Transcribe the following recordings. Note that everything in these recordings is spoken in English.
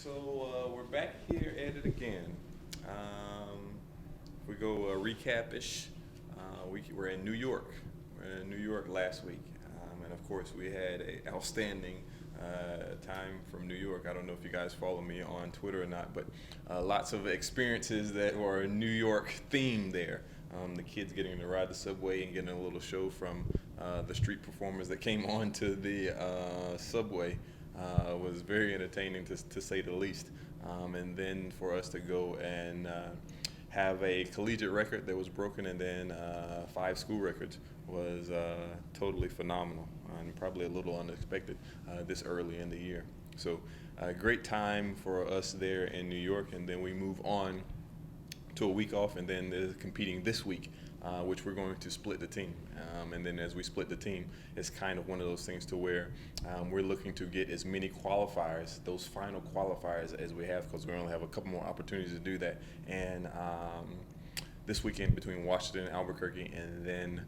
So we're back here at it again. If we go recap-ish, we're in New York. We're in New York last week, and of course we had an outstanding time from New York. I don't know if you guys follow me on Twitter or not, but lots of experiences that were New York themed there. The kids getting to ride the subway and getting a little show from the street performers that came onto the subway was very entertaining to say the least. And then for us to go and have a collegiate record that was broken and then 5 school records was totally phenomenal and probably a little unexpected this early in the year. So a great time for us there in New York, and then we move on to a week off, and then they're competing this week, which we're going to split the team. And then as we split the team, it's kind of one of those things to where we're looking to get as many qualifiers, those final qualifiers as we have, because we only have a couple more opportunities to do that. And this weekend between Washington and Albuquerque, and then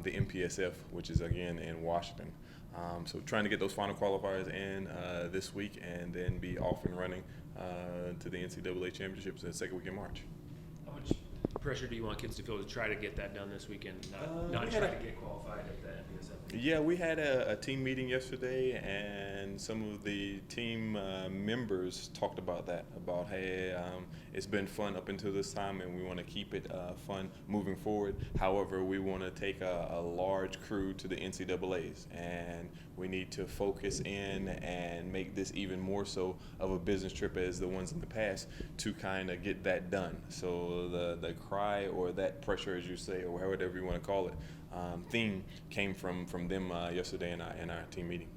the MPSF, which is again in Washington. So trying to get those final qualifiers in this week, and then be off and running to the NCAA championships the second week in March. How much pressure do you want kids to feel to try to get that done this weekend, not try to get qualified at the NPSF? Yeah, we had a team meeting yesterday, and some of the team members talked about that, about, hey, it's been fun up until this time, and we want to keep it fun moving forward. However, we want to take a large crew to the NCAAs, and we need to focus in and make this even more so of a business trip as the ones in the past to kind of get that done. So the cry, or that pressure, as you say, or whatever you want to call it, theme came from them yesterday in our team meeting.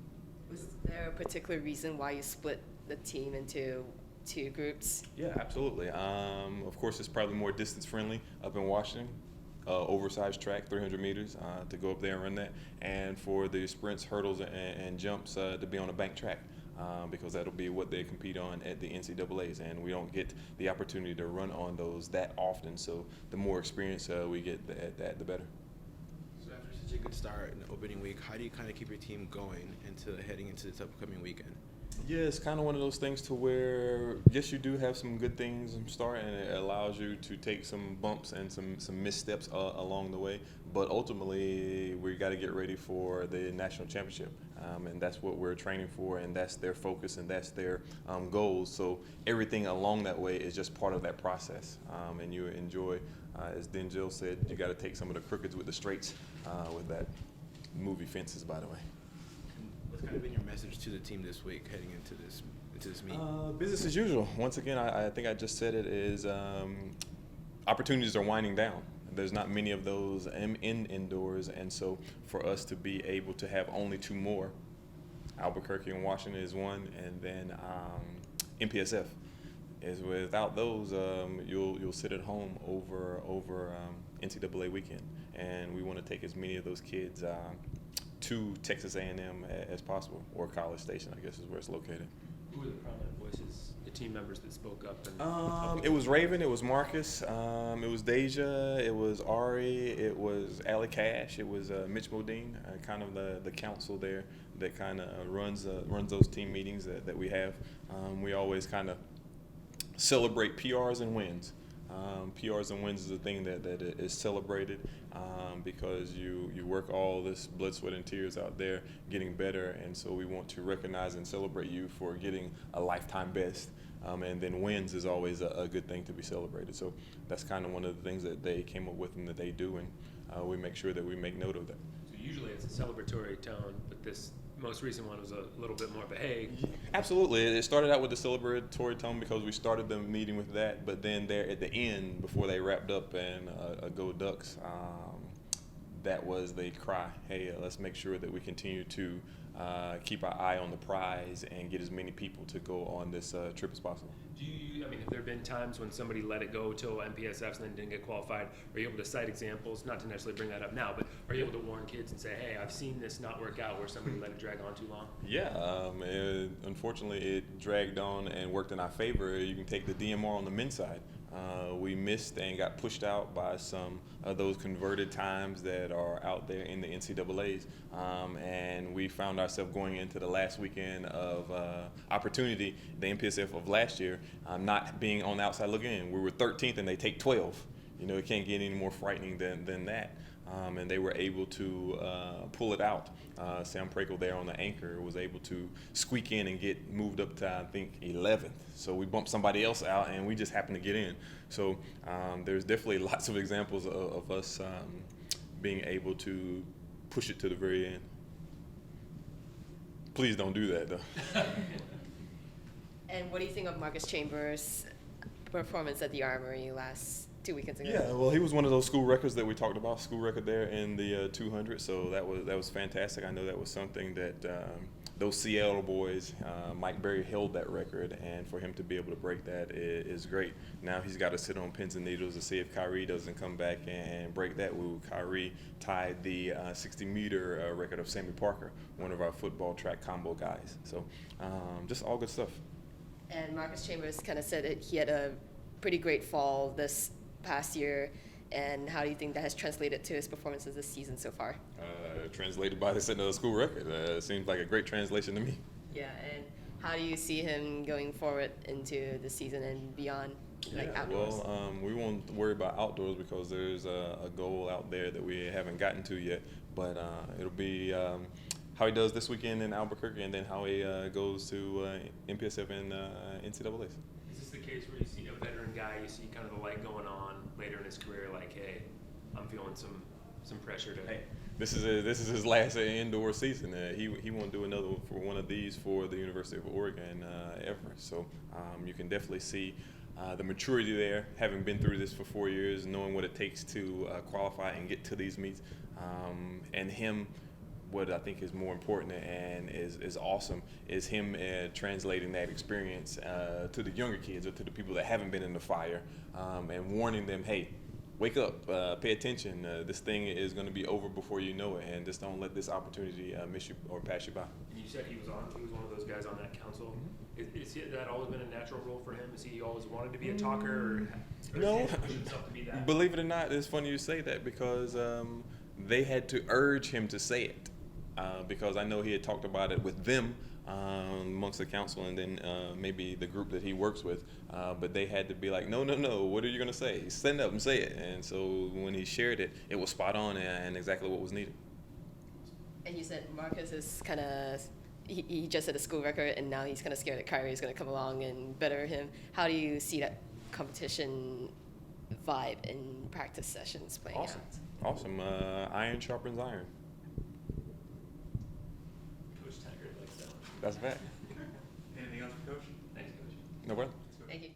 Was there a particular reason why you split the team into 2 groups? Yeah, absolutely. Of course, it's probably more distance friendly up in Washington. Oversized track, 300 meters, to go up there and run that, and for the sprints, hurdles, and jumps to be on a bank track, because that'll be what they compete on at the NCAAs, and we don't get the opportunity to run on those that often. So the more experience we get at that, the better. So after such a good start in the opening week, how do you kind of keep your team going heading into this upcoming weekend? Yeah, it's kind of one of those things to where, yes, you do have some good things in start, and it allows you to take some bumps and some missteps along the way. But ultimately, we got to get ready for the national championship, and that's what we're training for, and that's their focus, and that's their goals. So everything along that way is just part of that process, and you enjoy, as Denzel said, you got to take some of the crookeds with the straights, with that movie Fences, by the way. What's kind of been your message to the team this week heading into this meet? Business as usual. Once again, I think I just said it, is opportunities are winding down. There's not many of those indoors, and so for us to be able to have only 2 more, Albuquerque and Washington is one, and then MPSF is, without those, you'll sit at home over NCAA weekend, and we want to take as many of those kids to Texas A&M as possible, or College Station, I guess is where it's located. Who were the prominent voices, the team members that spoke up? And It was Raven, it was Marcus, it was Deja, it was Ari, it was Allie Cash, it was Mitch Modine, kind of the council there that kind of runs those team meetings that we have. We always kind of celebrate PRs and wins. PRs and wins is a thing that is celebrated, because you work all this blood, sweat, and tears out there getting better, and so we want to recognize and celebrate you for getting a lifetime best. And then wins is always a good thing to be celebrated. So that's kind of one of the things that they came up with and that they do, and we make sure that we make note of that. So usually it's a celebratory tone, but this most recent one was a little bit more of a hey. Absolutely. It started out with the celebratory tone because we started the meeting with that, but then there at the end, before they wrapped up and Go Ducks, that was the cry, hey, let's make sure that we continue to keep our eye on the prize and get as many people to go on this trip as possible. Have there been times when somebody let it go till MPSFs and then didn't get qualified? Are you able to cite examples, not to necessarily bring that up now, but are you able to warn kids and say, hey, I've seen this not work out where somebody let it drag on too long? Yeah, unfortunately it dragged on and worked in our favor. You can take the DMR on the men's side. We missed and got pushed out by some of those converted times that are out there in the NCAAs, and we found ourselves going into the last weekend of opportunity, the MPSF of last year, not being on the outside looking in. We were 13th and they take 12. You know, it can't get any more frightening than that. And they were able to pull it out. Sam Prakel there on the anchor was able to squeak in and get moved up to, I think, 11th. So we bumped somebody else out, and we just happened to get in. So there's definitely lots of examples of us being able to push it to the very end. Please don't do that, though. And what do you think of Marcus Chambers' performance at the Armory last 2 weekends ago? Yeah, well, he was one of those school records that we talked about, school record there in the 200. So that was fantastic. I know that was something that those Seattle boys, Mike Berry held that record, and for him to be able to break that is great. Now he's got to sit on pins and needles to see if Kyrie doesn't come back and break that. Kyrie tied the 60-meter record of Sammy Parker, one of our football track combo guys. So just all good stuff. And Marcus Chambers kind of said that he had a pretty great fall this past year. And how do you think that has translated to his performances this season so far? Translated by the setting of the school record. Seems like a great translation to me. Yeah, and how do you see him going forward into the season and beyond, like outdoors? Well, we won't worry about outdoors because there's a goal out there that we haven't gotten to yet. But it'll be how he does this weekend in Albuquerque, and then how he goes to MPSF and NCAAs. Is this the case where you see a veteran guy, you see kind of the light going on later in his career, like, hey, I'm feeling some pressure to. Hey, this is his last indoor season. He won't do another for one of these for the University of Oregon ever. So you can definitely see the maturity there, having been through this for 4 years, knowing what it takes to qualify and get to these meets, and him. What I think is more important and is awesome is him translating that experience to the younger kids or to the people that haven't been in the fire, and warning them, hey, wake up, pay attention. This thing is going to be over before you know it, and just don't let this opportunity miss you or pass you by. And you said he was one of those guys on that council. Is that always been a natural role for him? Has he always wanted to be a talker, or No. has he pushed himself to be that? Believe it or not, it's funny you say that because they had to urge him to say it. Because I know he had talked about it with them amongst the council and then maybe the group that he works with, but they had to be like, no, what are you going to say? Stand up and say it. And so when he shared it, it was spot on and exactly what was needed. And you said Marcus is kind of, he just set a school record, and now he's kind of scared that Kyrie is going to come along and better him. How do you see that competition vibe in practice sessions playing Awesome. out? Awesome. Iron sharpens iron. Coach Taggart likes that one. That's a fact. Anything else for Coach? Thanks, Coach. No problem. Thank you.